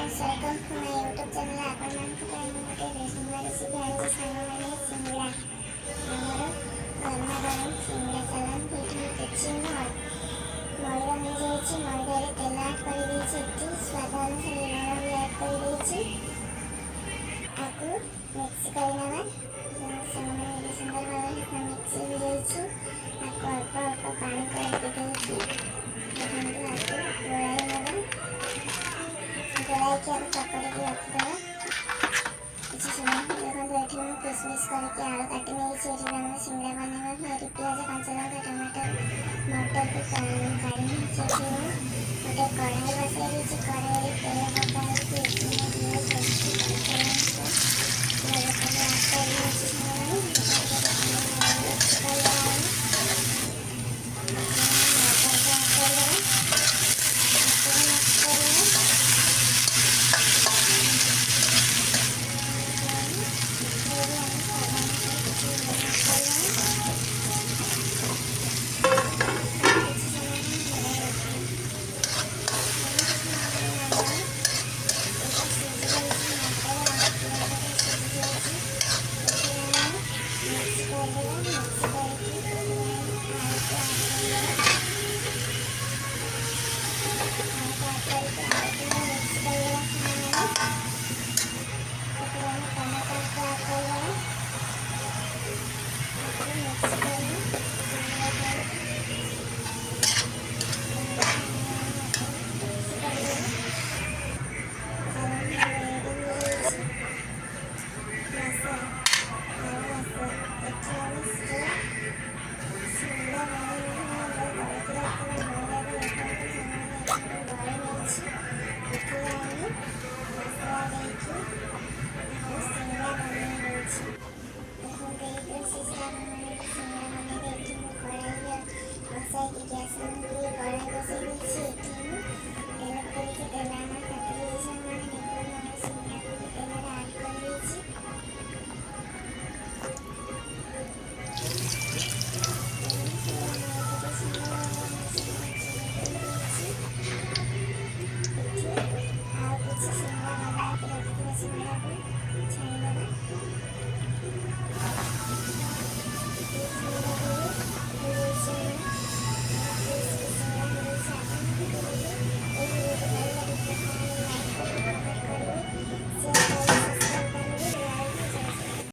welcome to my YouTube channel आपण मानक ପାଇଁ ଗୋଟେ ନୂଆ ରେସିପି ଆଣିଛି ସାଙ୍ଗମାନେ ସିଙ୍ଗଡ଼ା ଆମର ଗରମା ଗରମ ସିଙ୍ଗଡ଼ା ଚାଲନ୍ତୁ ଏଠି କିଛି ମଇଦା ନେଇଯାଇଛି ମଇଦାରେ ତେଲ ଆଡ୍ କରିଦେଇଛି ଏଠି ସ୍ୱାଦ ଅନୁସାରେ ଲୁଣ ବି ଆଡ୍ କରିଦେଇଛି ଆକୁ ମିକ୍ସ କରିନେବା ସାଙ୍ଗମାନେ ଏବେ ସୁନ୍ଦର ଭାବରେ ମିକ୍ସ ହେଇଯାଇଛି ଆକୁ ଅଳ୍ପ ଅଳ୍ପ ପାଣି କରିକି ଦେଇକି ଦେଖନ୍ତୁ ଆକୁ ଗୋଳାଇ ନେବା गोलाई आगे चपड़ी की रखिदेवा किसी समय देखो ये मुझे किसमिश करके आलू काटी नहीं सिंगड़ा बनवा फिर प्याज कंचा लंका टमाटर मटर को काढ़ी गोटे कढ़ाई बसई कढ़ाई तेल पका